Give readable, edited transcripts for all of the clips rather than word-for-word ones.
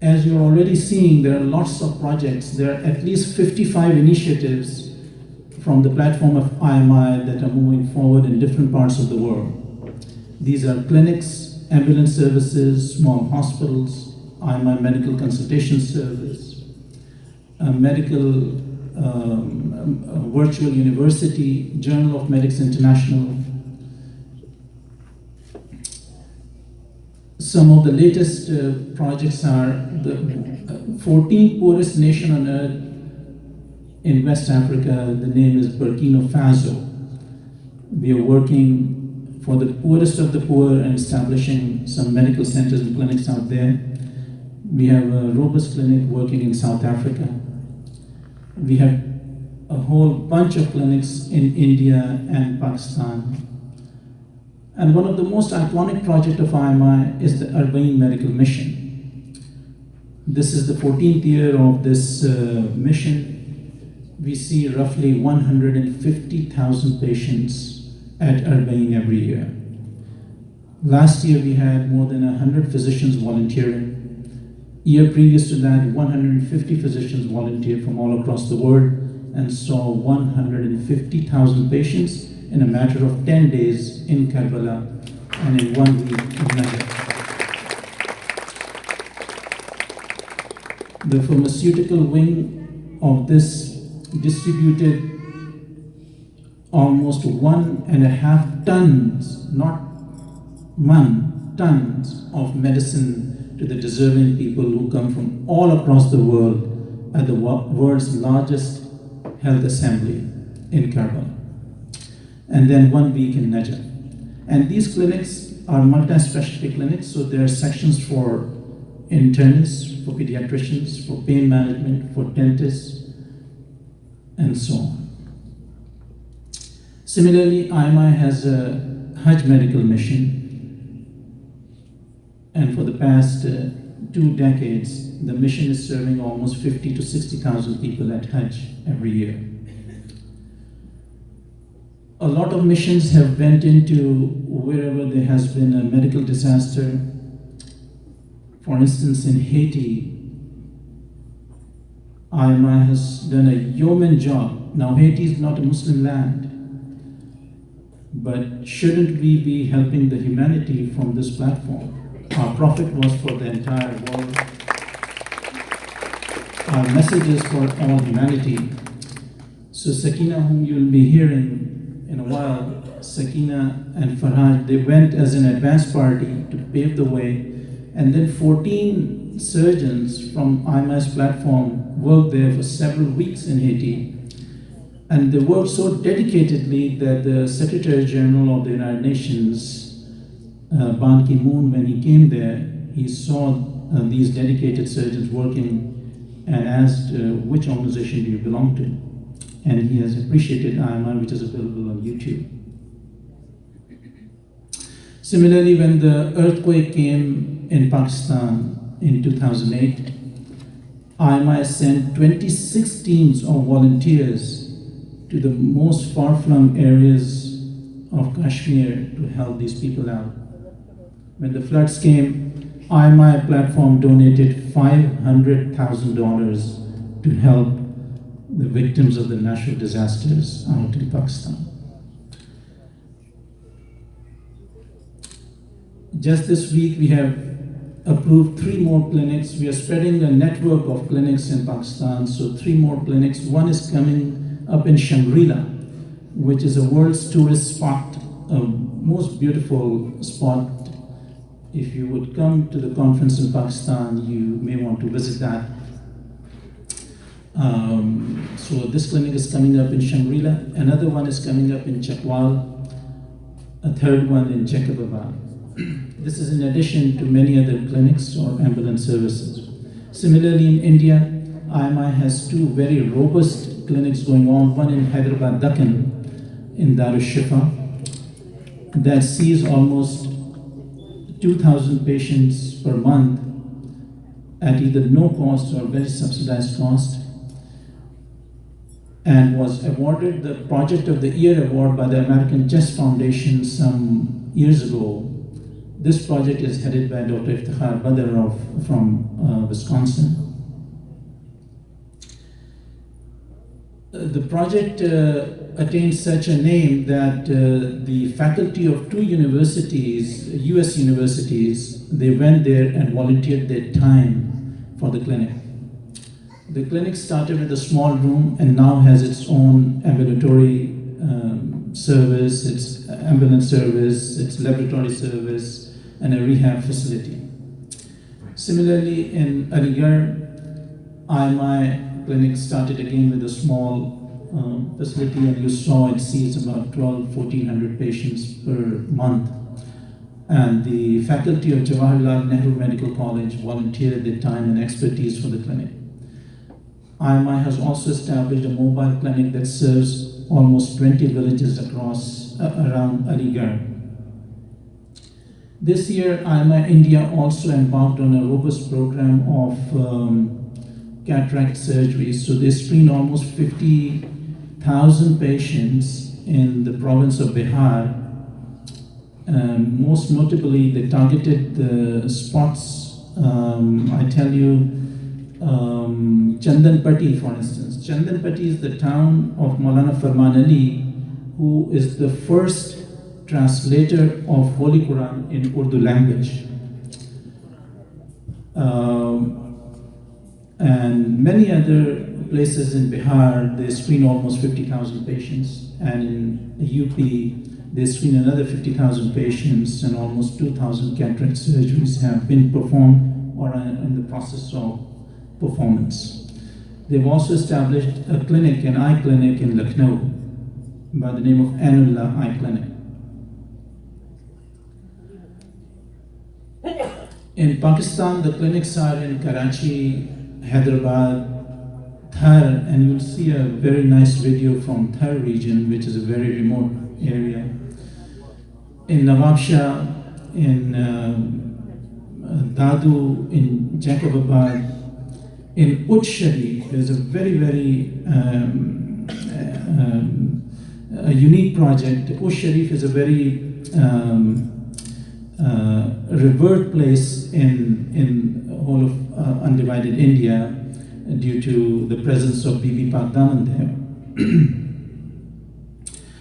as you're already seeing, there are lots of projects. There are at least 55 initiatives from the platform of IMI that are moving forward in different parts of the world. These are clinics, ambulance services, small hospitals, IMI medical consultation service, a medical virtual university, Journal of Medics International. Some of the latest projects are the 14th poorest nation on earth in West Africa. The name is Burkina Faso. We are working for the poorest of the poor and establishing some medical centers and clinics out there. We have a robust clinic working in South Africa. We have a whole bunch of clinics in India and Pakistan. And one of the most iconic projects of IMI is the Albanian Medical Mission. This is the 14th year of this mission. We see roughly 150,000 patients at Albania every year. Last year we had more than 100 physicians volunteering. Year previous to that, 150 physicians volunteered from all across the world and saw 150,000 patients in a matter of 10 days in Karbala and in 1 week in Najaf. The pharmaceutical wing of this distributed almost 1.5 tons, not tons of medicine to the deserving people who come from all across the world at the world's largest health assembly in Karbala. And then 1 week in Najaf. And these clinics are multi-specialty clinics, so there are sections for internists, for pediatricians, for pain management, for dentists, and so on. Similarly, IMI has a Hajj medical mission, and for the past 2 decades, the mission is serving almost 50 to 60,000 people at Hajj every year. A lot of missions have went into wherever there has been a medical disaster. For instance, in Haiti, IMI has done a yeoman job. Now, Haiti is not a Muslim land, but shouldn't we be helping the humanity from this platform? Our prophet was for the entire world. Our message is for all humanity. So Sakina, whom you'll be hearing in a while, Sakina and Farhad, they went as an advance party to pave the way, and then 14 surgeons from IMI's platform worked there for several weeks in Haiti, and they worked so dedicatedly that the Secretary General of the United Nations, Ban Ki-moon, when he came there, he saw these dedicated surgeons working and asked, which organization do you belong to? And he has appreciated IMI, which is available on YouTube. Similarly, when the earthquake came in Pakistan in 2008, IMI sent 26 teams of volunteers to the most far-flung areas of Kashmir to help these people out. When the floods came, IMI platform donated $500,000 to help the victims of the natural disasters out in Pakistan. Just this week, we have approved 3 more clinics. We are spreading a network of clinics in Pakistan, so 3 more clinics. One is coming up in Shangri-La, which is a world's tourist spot, a most beautiful spot. If you would come to the conference in Pakistan, you may want to visit that. So this clinic is coming up in Shangri-La. Another one is coming up in Chakwal. A 3rd one in Jacobabad. This is in addition to many other clinics or ambulance services. Similarly, in India, IMI has 2 very robust clinics going on. One in Hyderabad, Dakhan, in Darushifa, that sees almost 2,000 patients per month at either no cost or very subsidized cost, and was awarded the Project of the Year award by the American Chess Foundation some years ago, This project is headed by Dr. Iftikhar Badr from Wisconsin. The project attained such a name that the faculty of two universities, US universities, they went there and volunteered their time for the clinic. The clinic started with a small room and now has its own ambulatory service, its ambulance service, its laboratory service, and a rehab facility. Similarly, in Aligarh, IMI clinic started again with a small facility, and you saw it sees about 1,200–1,400 patients per month. And the faculty of Jawaharlal Nehru Medical College volunteered their time and expertise for the clinic. IMI has also established a mobile clinic that serves almost 20 villages across around Aligarh. This year, IMI India also embarked on a robust program of cataract surgeries. So they screened almost 50,000 patients in the province of Bihar. Most notably, they targeted the spots. I tell you, Chandanpati, for instance. Chandanpati is the town of Maulana Farman Ali, who is the first translator of Holy Quran in Urdu language. And many other places in Bihar, they screen almost 50,000 patients. And in UP, they screen another 50,000 patients, and almost 2,000 cataract surgeries have been performed or are in the process of performance. They've also established a clinic, an eye clinic in Lucknow by the name of Anullah Eye Clinic. In Pakistan, the clinics are in Karachi, Hyderabad, Thar, and you'll see a very nice video from Thar region, which is a very remote area. In Nawabshah, in Dadu, in Jacobabad, in Uch Sharif, there's a very, very a unique project. Uch Sharif is a very revered place in whole of undivided India due to the presence of Bibi Pak Daman there.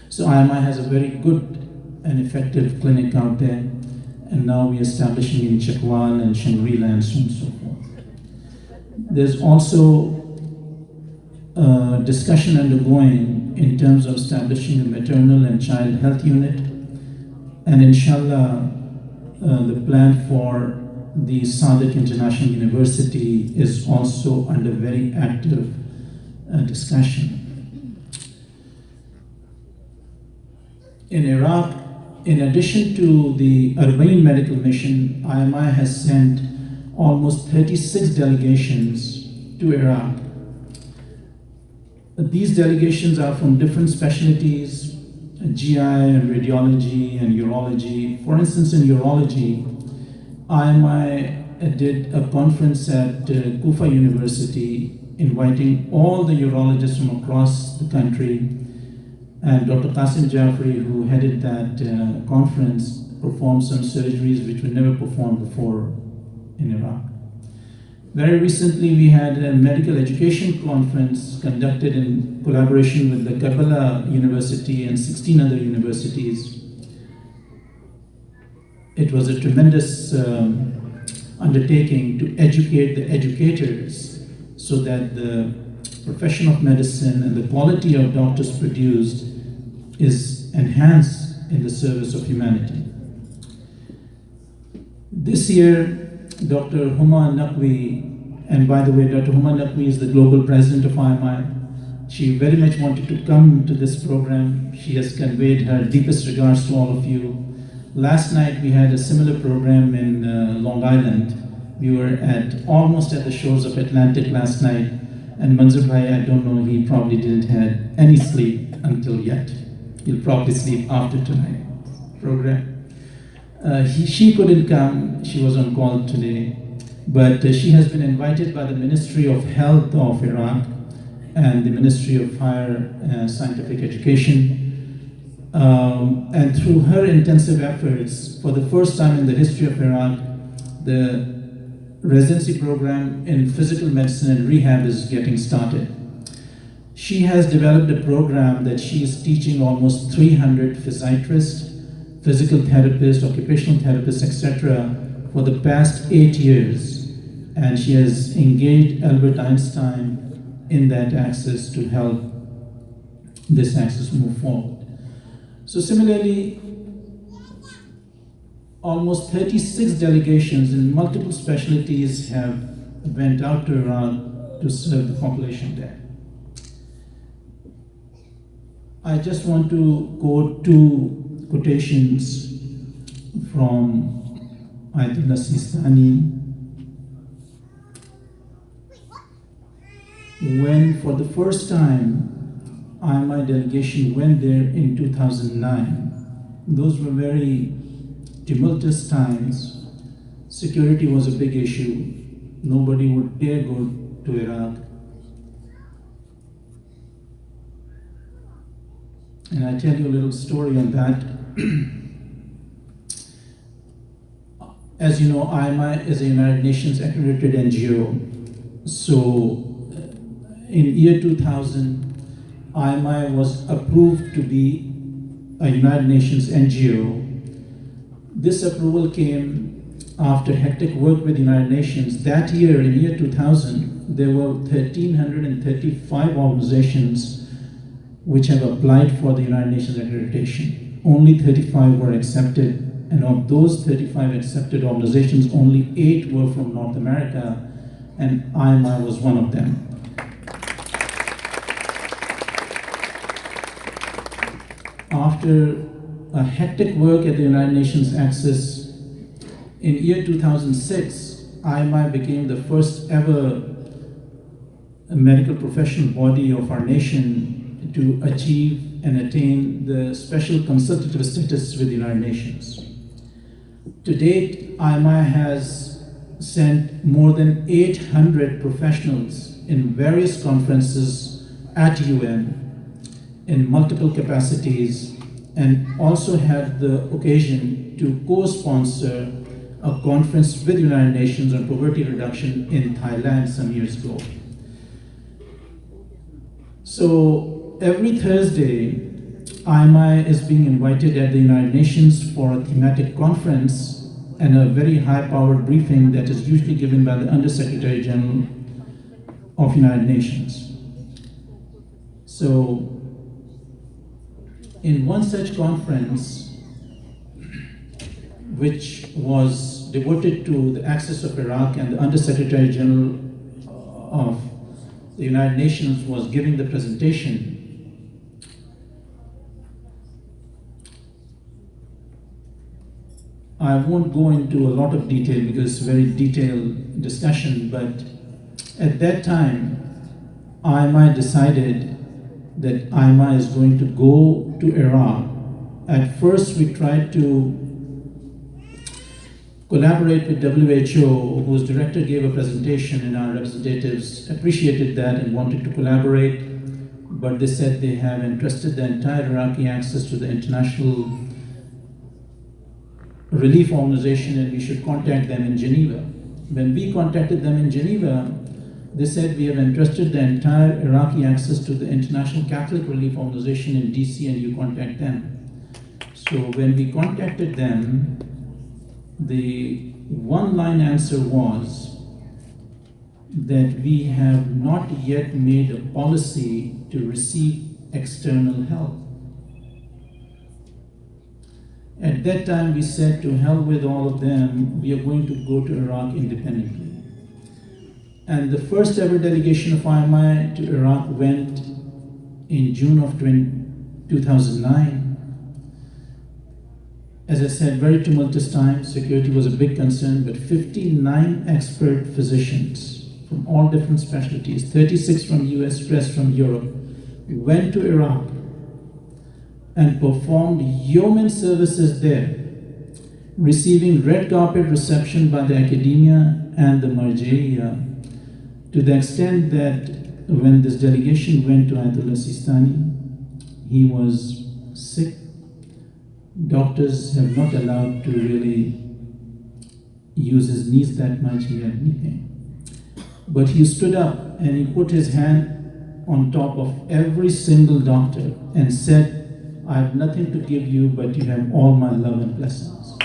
So IMI has a very good and effective clinic out there, and now we're establishing in Chakwal and Shangri-La and so on and so forth. There's also a discussion undergoing in terms of establishing a maternal and child health unit, and inshallah, the plan for the Sadak International University is also under very active discussion. In Iraq, in addition to the Arba'in medical mission, IMI has sent almost 36 delegations to Iraq. These delegations are from different specialties, GI and radiology and urology. For instance, in urology, IMI did a conference at Kufa University inviting all the urologists from across the country, and Dr. Qasim Jafri, who headed that conference, performed some surgeries which were never performed before in Iraq. Very recently, we had a medical education conference conducted in collaboration with the Karbala University and 16 other universities. It was a tremendous undertaking to educate the educators so that the profession of medicine and the quality of doctors produced is enhanced in the service of humanity. This year, Dr. Huma Naqvi, and by the way, Dr. Huma Naqvi is the global president of IMI. She very much wanted to come to this program. She has conveyed her deepest regards to all of you. Last night we had a similar program in Long Island. We were almost at the shores of Atlantic last night, and Manzar Bhai, I don't know, he probably didn't have any sleep until yet. He'll probably sleep after tonight's program. She couldn't come, she was on call today, but she has been invited by the Ministry of Health of Iraq and the Ministry of Higher Scientific Education And through her intensive efforts, for the first time in the history of Iraq, the residency program in physical medicine and rehab is getting started. She has developed a program that she is teaching almost 300 physiatrists, physical therapists, occupational therapists, etc. for the past 8 years. And she has engaged Albert Einstein in that access to help this access move forward. So similarly, almost 36 delegations in multiple specialties have went out to Iraq to serve the population there. I just want to quote two quotations from Ayatollah Sistani. When for the first time IMI delegation went there in 2009, those were very tumultuous times. Security was a big issue. Nobody would dare go to Iraq. And I tell you a little story on that. As you know, IMI is a United Nations accredited NGO. So in year 2000, IMI was approved to be a United Nations NGO. This approval came after hectic work with the United Nations. That year, in year 2000, there were 1,335 organizations which have applied for the United Nations accreditation. Only 35 were accepted, and of those 35 accepted organizations, only 8 were from North America, and IMI was one of them. After a hectic work at the United Nations Access, in year 2006, IMI became the first ever medical professional body of our nation to achieve and attain the special consultative status with the United Nations. To date, IMI has sent more than 800 professionals in various conferences at UN in multiple capacities, and also had the occasion to co-sponsor a conference with the United Nations on poverty reduction in Thailand some years ago. So every Thursday, IMI is being invited at the United Nations for a thematic conference and a very high-powered briefing that is usually given by the Undersecretary General of United Nations. So in one such conference, which was devoted to the access of Iraq, and the Undersecretary General of the United Nations was giving the presentation, I won't go into a lot of detail because it's a very detailed discussion, but at that time, IMI decided that IMI is going to go to Iraq. At first, we tried to collaborate with WHO, whose director gave a presentation, and our representatives appreciated that and wanted to collaborate, but they said they have entrusted the entire Iraqi access to the International Relief Organization and we should contact them in Geneva. When we contacted them in Geneva, they said we have entrusted the entire Iraqi access to the International Catholic Relief Organization in DC and you contact them. So when we contacted them, the one-line answer was that we have not yet made a policy to receive external help. At that time, we said to hell with all of them, we are going to go to Iraq independently. And the first ever delegation of IMI to Iraq went in June of 2009. As I said, very tumultuous times, security was a big concern, but 59 expert physicians from all different specialties, 36 from US, rest from Europe, went to Iraq and performed yeoman services there, receiving red carpet reception by the academia and the marja'iyya, to the extent that when this delegation went to Ayatollah Sistani, he was sick doctors have not allowed to really use his knees that much. He had knee pain. But he stood up and he put his hand on top of every single doctor and said, I have nothing to give you, but you have all my love and blessings.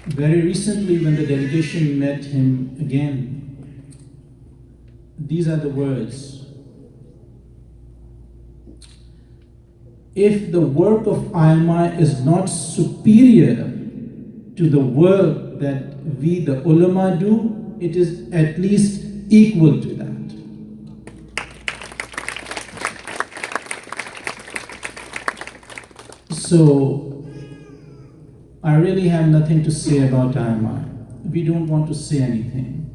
Very recently, when the delegation met him again, these are the words. If the work of IMI is not superior to the work that we, the ulama, do, it is at least equal to that. So, I really have nothing to say about IMI. We don't want to say anything.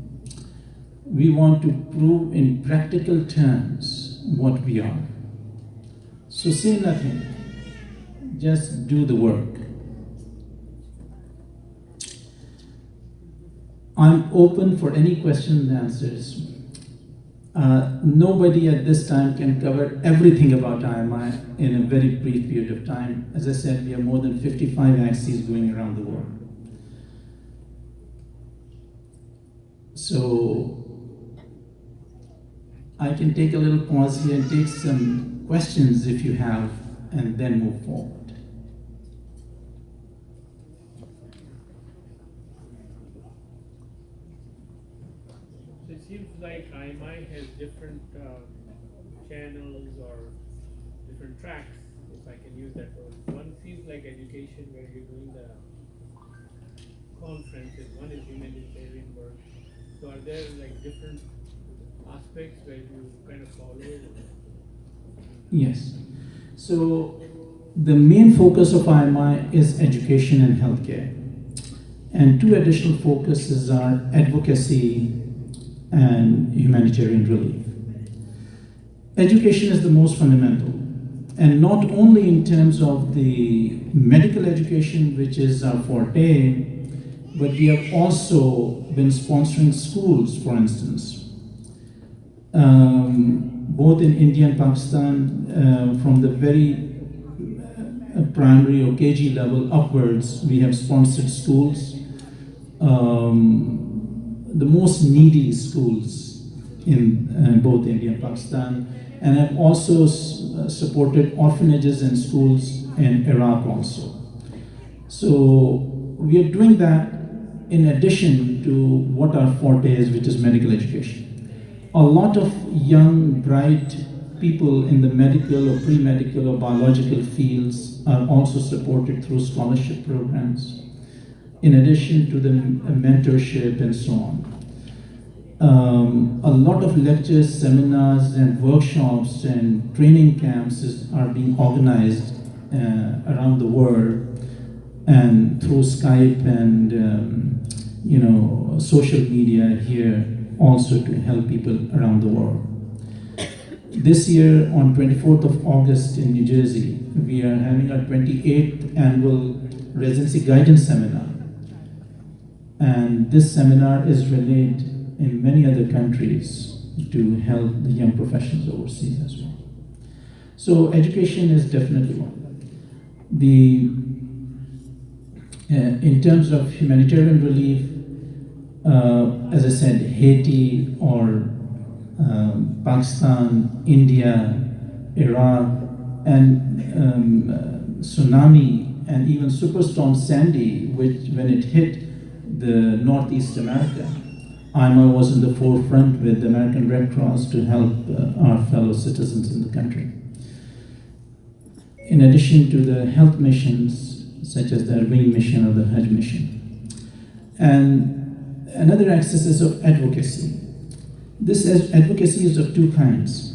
We want to prove in practical terms what we are. So say nothing, just do the work. I'm open for any questions and answers. Nobody at this time can cover everything about IMI in a very brief period of time. As I said, we have more than 55 axes going around the world. So I can take a little pause here and take some questions if you have, and then move forward. It seems like IMI has different channels or different tracks, if I can use that word. One seems like education, where you're doing the conferences. One is humanitarian work. So are there like different aspects where you kind of follow it? Yes. So the main focus of IMI is education and healthcare. And two additional focuses are advocacy and humanitarian relief. Education is the most fundamental, and not only in terms of the medical education, which is our forte, but we have also been sponsoring schools, for instance, both in India and Pakistan, from the very primary or KG level upwards. We have sponsored schools, the most needy schools in both India and Pakistan, and have also supported orphanages and schools in Iraq also. So we are doing that in addition to what our forte is, which is medical education. A lot of young, bright people in the medical or pre-medical or biological fields are also supported through scholarship programs, in addition to the mentorship and so on. A lot of lectures, seminars, and workshops and training camps are being organized around the world, and through Skype and social media here also to help people around the world. This year, on 24th of August in New Jersey, we are having our 28th annual residency guidance seminar. And this seminar is relayed in many other countries to help the young professionals overseas as well. So education is definitely one. In terms of humanitarian relief, as I said, Haiti or Pakistan, India, Iraq, and tsunami, and even Superstorm Sandy, which when it hit the Northeast America, IMA was in the forefront with the American Red Cross to help our fellow citizens in the country. In addition to the health missions, such as the Albanian mission or the Hajj mission. And another axis is of advocacy. This advocacy is of two kinds.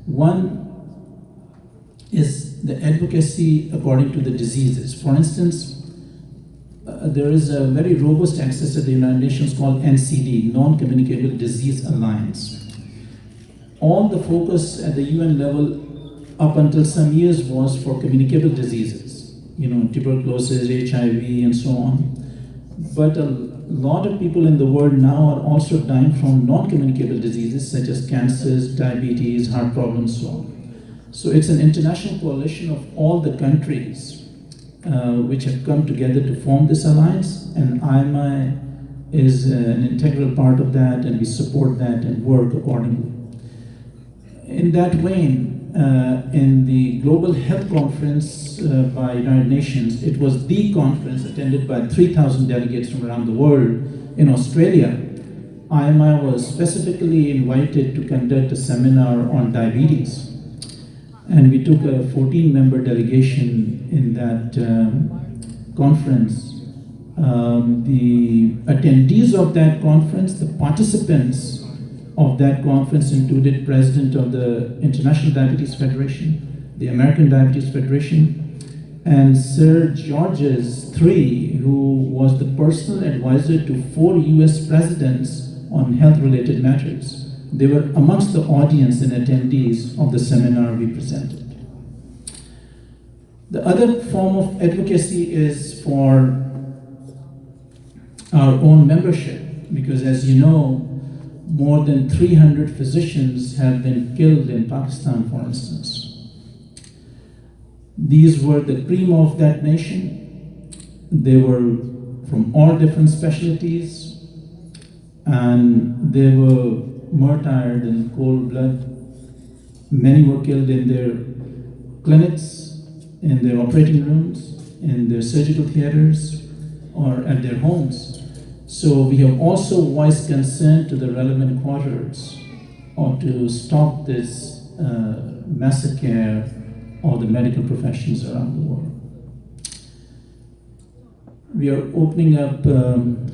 One is the advocacy according to the diseases. For instance, there is a very robust access at the United Nations called NCD, Non-Communicable Disease Alliance. All the focus at the UN level up until some years was for communicable diseases, tuberculosis, HIV, and so on. But a lot of people in the world now are also dying from non-communicable diseases such as cancers, diabetes, heart problems, so on. So it's an international coalition of all the countries which have come together to form this alliance, and IMI is an integral part of that, and we support that and work accordingly. In that vein, in the Global Health Conference by United Nations, it was the conference attended by 3,000 delegates from around the world in Australia. IMI was specifically invited to conduct a seminar on diabetes, and we took a 14-member delegation in that conference. The attendees of that conference, the participants of that conference included President of the International Diabetes Federation, the American Diabetes Federation, and Sir Georges III, who was the personal advisor to 4 US presidents on health-related matters. They were amongst the audience and attendees of the seminar we presented. The other form of advocacy is for our own membership, because as you know, more than 300 physicians have been killed in Pakistan, for instance. These were the cream of that nation. They were from all different specialties, and they were martyred in cold blood. Many were killed in their clinics, in their operating rooms, in their surgical theaters, or at their homes. So we have also voiced concern to the relevant quarters or to stop this massacre of the medical professions around the world. We are opening up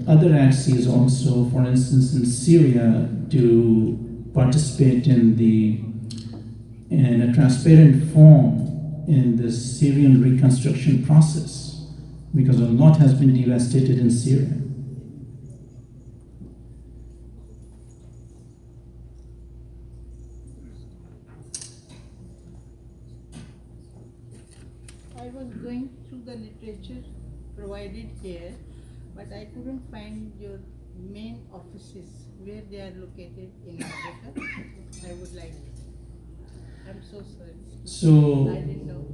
other axes also, for instance in Syria, to participate in a transparent form in the Syrian reconstruction process, because a lot has been devastated in Syria. I was going through the literature provided here, but I couldn't find your main offices, where they are located in Africa. I would like to. I'm so sorry. So, I didn't know.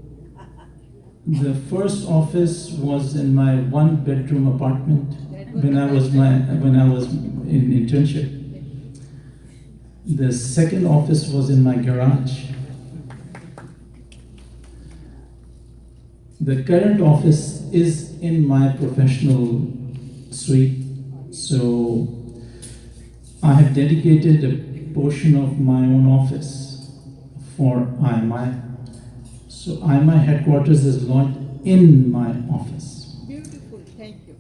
the first office was in my one-bedroom apartment when I was in internship. The second office was in my garage. The current office is in my professional suite, so I have dedicated a portion of my own office for IMI. So IMI headquarters is launched in my office. Beautiful, thank you.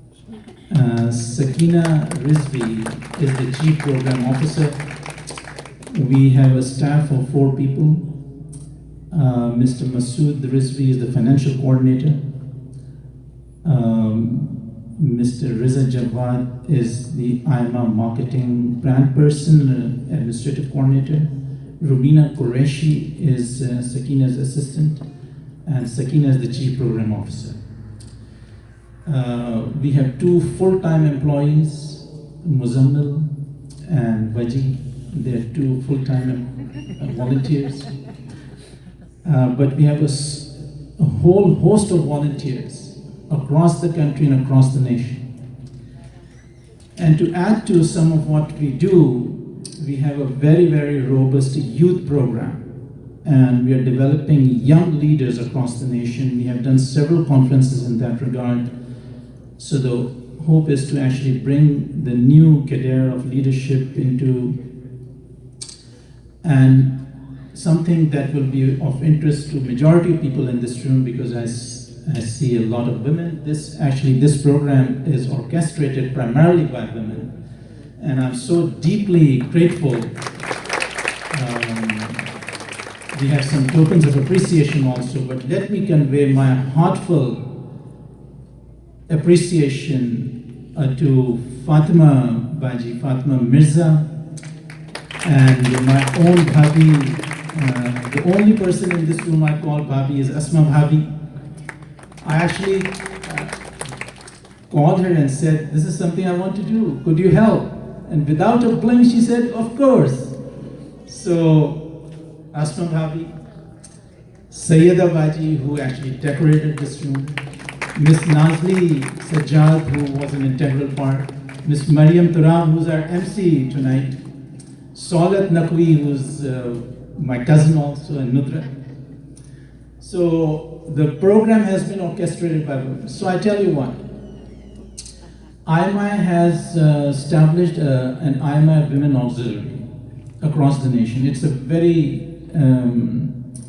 Sakina Rizvi is the Chief Program Officer. We have a staff of 4 people. Mr. Masood Rizvi is the Financial Coordinator. Mr. Riza Javad is the IMA Marketing Brand Person, Administrative Coordinator. Rubina Qureshi is Sakina's assistant, and Sakina is the Chief Program Officer. We have 2 full-time employees, Muzammil and Wajih. They are 2 full-time volunteers. But we have a whole host of volunteers across the country and across the nation. And to add to some of what we do, we have a very, very robust youth program. And we are developing young leaders across the nation. We have done several conferences in that regard. So the hope is to actually bring the new cadre of leadership into, and something that will be of interest to majority of people in this room, because I see a lot of women. This program is orchestrated primarily by women, and I'm so deeply grateful. We have some tokens of appreciation also, but let me convey my heartfelt appreciation to Fatima Baji, Fatima Mirza, and my own Bhabi. The only person in this room I call Bhabi is Asma Bhabi. I actually called her and said, this is something I want to do, could you help? And without a blink, she said, of course. So, Asma Bhabi. Sayyida Wajih, who actually decorated this room, Miss Nazli Sajjad, who was an integral part, Miss Maryam Turab, who's our MC tonight, Saulat Naqvi, who's my cousin also, and Nudra. So the program has been orchestrated by women. So I tell you what, IMI has established an IMI Women Auxiliary across the nation. It's a very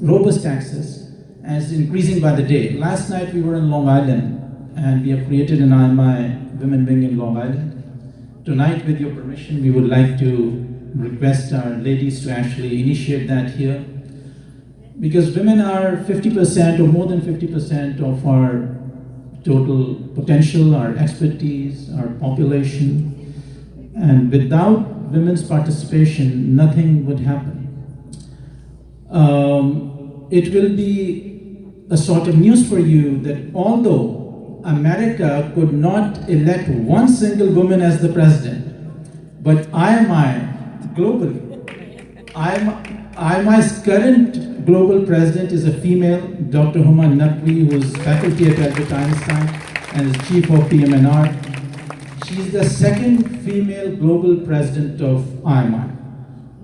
robust access, and it's increasing by the day. Last night we were in Long Island, and we have created an IMI Women Wing in Long Island. Tonight, with your permission, we would like to request our ladies to actually initiate that here, because women are 50% or more than 50% of our total potential, our expertise, our population, and without women's participation, nothing would happen. It will be a sort of news for you that although America could not elect one single woman as the president, but IMI globally, IMI's current global president is a female, Dr. Huma Naqvi, who is faculty at Albert Einstein and is chief of PMNR. She is the second female global president of IMI.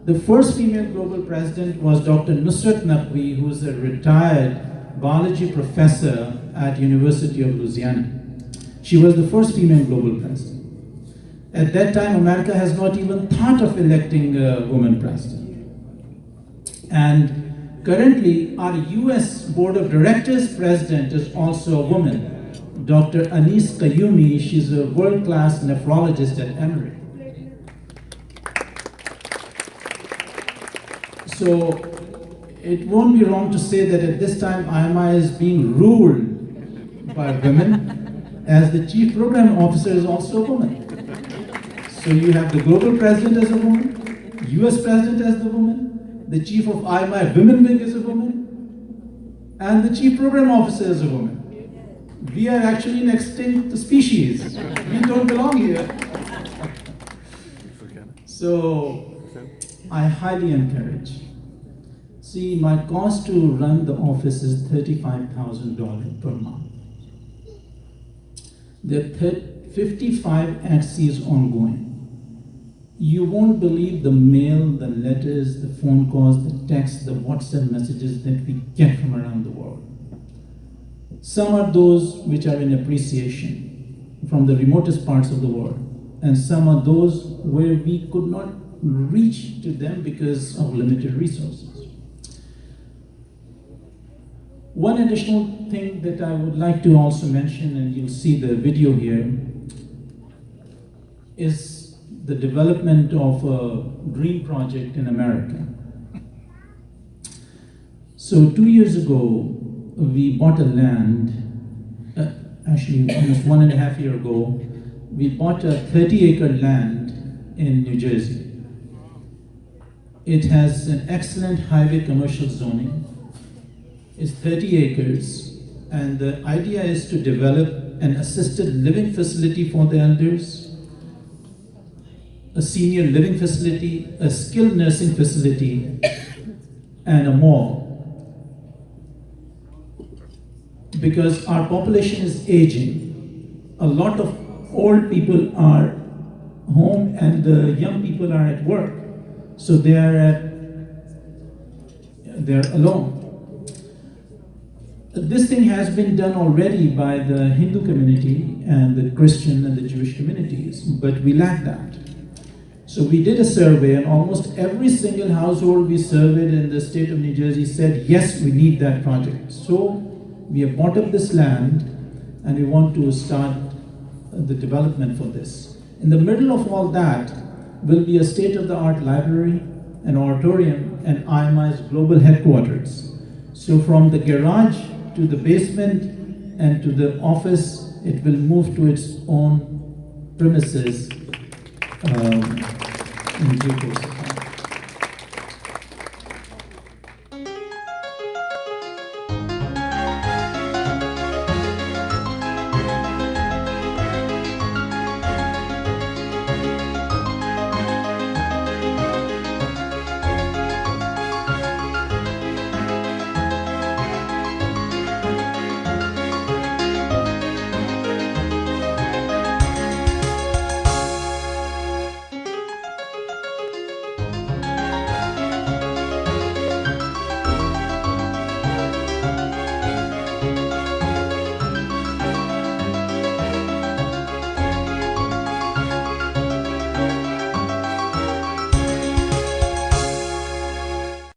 The first female global president was Dr. Nusrat Naqvi, who is a retired biology professor at University of Louisiana. She was the first female global president. At that time, America has not even thought of electing a woman president. And currently, our US Board of Directors president is also a woman, Dr. Anis Qayyumi. She's a world-class nephrologist at Emory. So it won't be wrong to say that at this time IMI is being ruled by women, as the chief program officer is also a woman. So you have the global president as a woman, US president as the woman, the chief of IMI Women Wing is a woman, and the chief program officer is a woman. We are actually an extinct species. We don't belong here. So I highly encourage. See, my cost to run the office is $35,000 per month. There are 55 XCs ongoing. You won't believe the mail, the letters, the phone calls, the texts, the WhatsApp messages that we get from around the world. Some are those which are in appreciation from the remotest parts of the world, and some are those where we could not reach to them because of limited resources. One additional thing that I would like to also mention, and you'll see the video here, is the development of a dream project in America. So 2 years ago, we bought a land, actually almost 1.5 years ago, we bought a 30-acre land in New Jersey. It has an excellent highway commercial zoning. It's 30 acres, and the idea is to develop an assisted living facility for the elders, a senior living facility, a skilled nursing facility, and a mall. Because our population is aging, a lot of old people are home and the young people are at work, so they're alone. This thing has been done already by the Hindu community and the Christian and the Jewish communities, but we lack that. So we did a survey, and almost every single household we surveyed in the state of New Jersey said, yes, we need that project. So we have bought up this land, and we want to start the development for this. In the middle of all that will be a state-of-the-art library, an auditorium, and IMI's global headquarters. So from the garage to the basement and to the office, it will move to its own premises in due course.